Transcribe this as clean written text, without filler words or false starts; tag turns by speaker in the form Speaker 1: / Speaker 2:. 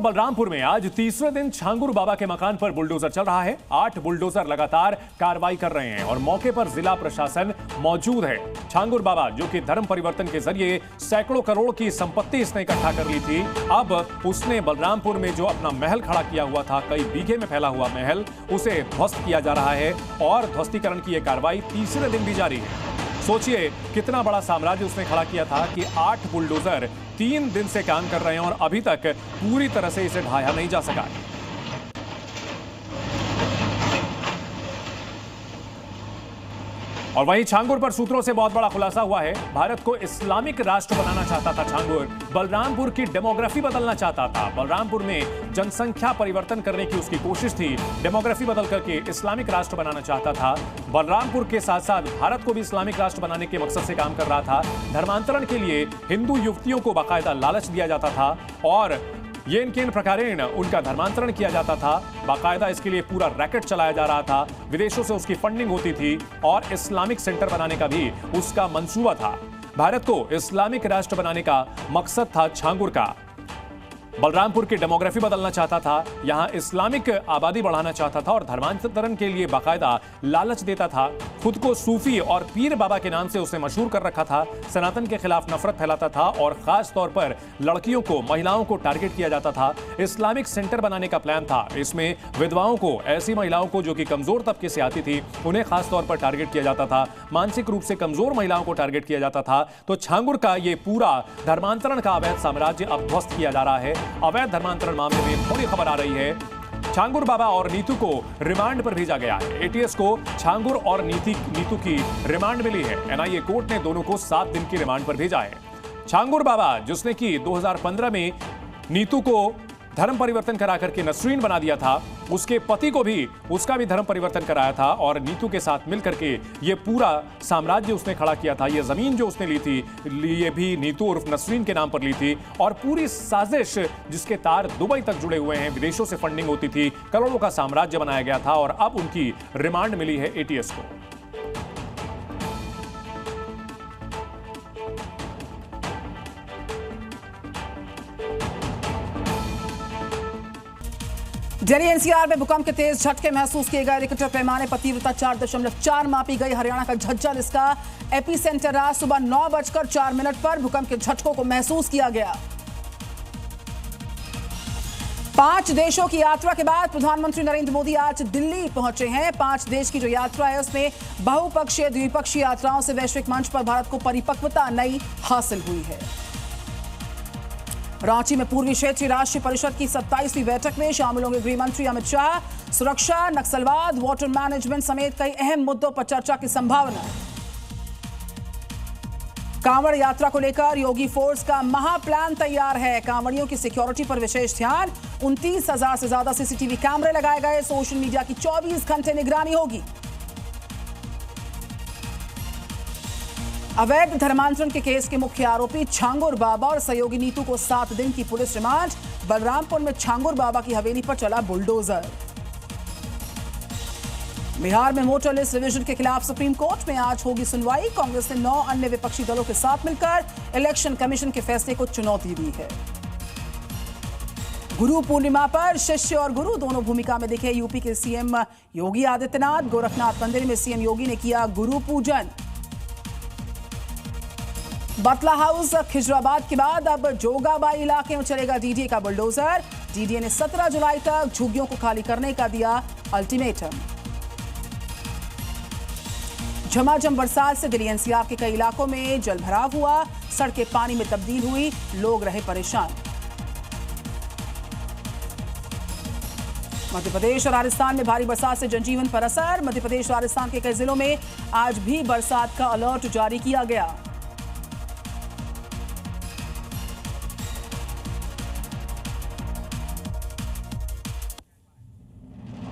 Speaker 1: बलरामपुर में आज तीसरे दिन छांगुर बाबा के मकान पर बुलडोजर चल रहा है। 8 बुलडोजर लगातार कार्रवाई कर रहे हैं और मौके पर जिला प्रशासन मौजूद है। छांगुर बाबा, जो कि धर्म परिवर्तन के जरिए सैकड़ों करोड़ की संपत्ति इसने इकट्ठा कर ली थी, अब उसने बलरामपुर में जो अपना महल खड़ा किया हुआ था, कई बीघे में फैला हुआ महल, उसे ध्वस्त किया जा रहा है और ध्वस्तीकरण की यह कार्रवाई तीसरे दिन भी जारी है। सोचिए कितना बड़ा साम्राज्य उसने खड़ा किया था कि 8 बुलडोजर 3 दिन से काम कर रहे हैं और अभी तक पूरी तरह से इसे ढाया नहीं जा सका। और वहीं छांगुर पर सूत्रों से बहुत बड़ा खुलासा हुआ है। भारत को इस्लामिक राष्ट्र बनाना चाहता था छांगुर, बलरामपुर की डेमोग्राफी बदलना चाहता था। बलरामपुर में जनसंख्या परिवर्तन करने की उसकी कोशिश थी, डेमोग्राफी बदल करके इस्लामिक राष्ट्र बनाना चाहता था। बलरामपुर के साथ साथ भारत को भी इस्लामिक राष्ट्र बनाने के मकसद से काम कर रहा था। धर्मांतरण के लिए हिंदू युवतियों को बाकायदा लालच दिया जाता था और ये इन प्रकारेण उनका धर्मांतरण किया जाता था। बाकायदा इसके लिए पूरा रैकेट चलाया जा रहा था, विदेशों से उसकी फंडिंग होती थी और इस्लामिक सेंटर बनाने का भी उसका मंसूबा था। भारत को इस्लामिक राष्ट्र बनाने का मकसद था छांगुर का। बलरामपुर की डेमोग्राफी बदलना चाहता था, यहां इस्लामिक आबादी बढ़ाना चाहता था और धर्मांतरण के लिए बाकायदा लालच देता था। खुद को सूफी और पीर बाबा के नाम से उसने मशहूर कर रखा था। सनातन के खिलाफ नफरत फैलाता था और खास तौर पर लड़कियों को, महिलाओं को टारगेट किया जाता था। इस्लामिक सेंटर बनाने का प्लान था। इसमें विधवाओं को, ऐसी महिलाओं को जो कि कमजोर तबके से आती थी, उन्हें खास तौर पर टारगेट किया जाता था। मानसिक रूप से कमजोर महिलाओं को टारगेट किया जाता था। तो छांगुर का ये पूरा धर्मांतरण का अवैध साम्राज्य अब ध्वस्त किया जा रहा है। अवैध धर्मांतरण मामले में थोड़ी खबर आ रही है। छांगुर बाबा और नीतू को रिमांड पर भेजा गया है। एटीएस को छांगुर और नीतू की रिमांड मिली है। एनआईए कोर्ट ने दोनों को 7 दिन की रिमांड पर भेजा है। छांगुर बाबा, जिसने कि 2015 में नीतू को धर्म परिवर्तन करा करके नसरीन बना दिया था, उसके पति को भी, उसका भी धर्म परिवर्तन कराया था और नीतू के साथ मिलकर के ये पूरा साम्राज्य उसने खड़ा किया था। ये जमीन जो उसने ली थी, ये भी नीतू उर्फ नसरीन के नाम पर ली थी और पूरी साजिश जिसके तार दुबई तक जुड़े हुए हैं, विदेशों से फंडिंग होती थी, करोड़ों का साम्राज्य बनाया गया था और अब उनकी रिमांड मिली है एटीएस को।
Speaker 2: दिल्ली एनसीआर में भूकंप के तेज झटके महसूस किए गए। रिक्टर पैमाने पर तीव्रता 4.4 मापी गई। हरियाणा का झज्जर इसका एपिसेंटर रहा। सुबह 9:04 पर भूकंप के झटकों को महसूस किया गया। 5 देशों की यात्रा के बाद प्रधानमंत्री नरेंद्र मोदी आज दिल्ली पहुंचे हैं। 5 देश की जो यात्रा है उसमें बहुपक्षीय, द्विपक्षीय यात्राओं से वैश्विक मंच पर भारत को परिपक्वता नई हासिल हुई है। रांची में पूर्वी क्षेत्रीय राष्ट्रीय परिषद की 27वीं बैठक में शामिल होंगे गृह मंत्री अमित शाह। सुरक्षा, नक्सलवाद, वाटर मैनेजमेंट समेत कई अहम मुद्दों पर चर्चा की संभावना। कांवड़ यात्रा को लेकर योगी फोर्स का महाप्लान तैयार है। कांवड़ियों की सिक्योरिटी पर विशेष ध्यान। 29,000 से ज्यादा सीसीटीवी कैमरे लगाए गए। सोशल मीडिया की 24 घंटे निगरानी होगी। अवैध धर्मांतरण के केस के मुख्य आरोपी छांगुर बाबा और सहयोगी नीतू को 7 दिन की पुलिस रिमांड। बलरामपुर में छांगुर बाबा की हवेली पर चला बुलडोजर। बिहार में वोटर लिस्ट रिवीजन के खिलाफ सुप्रीम कोर्ट में आज होगी सुनवाई। कांग्रेस ने 9 अन्य विपक्षी दलों के साथ मिलकर इलेक्शन कमीशन के फैसले को चुनौती दी है। गुरु पूर्णिमा पर शिष्य और गुरु दोनों भूमिका में दिखे यूपी के सीएम योगी आदित्यनाथ। गोरखनाथ मंदिर में सीएम योगी ने किया गुरु पूजन। बटला हाउस खिजराबाद के बाद अब जोगाबाई इलाके में चलेगा डीडीए का बुलडोजर। डीडीए ने 17 जुलाई तक झुग्गियों को खाली करने का दिया अल्टीमेटम। झमाझम बरसात से दिल्ली एनसीआर के कई इलाकों में जलभराव हुआ। सड़कें पानी में तब्दील हुई, लोग रहे परेशान। मध्य प्रदेश और राजस्थान में भारी बरसात से जनजीवन पर असर। मध्य प्रदेश और राजस्थान के कई जिलों में आज भी बरसात का अलर्ट जारी किया गया।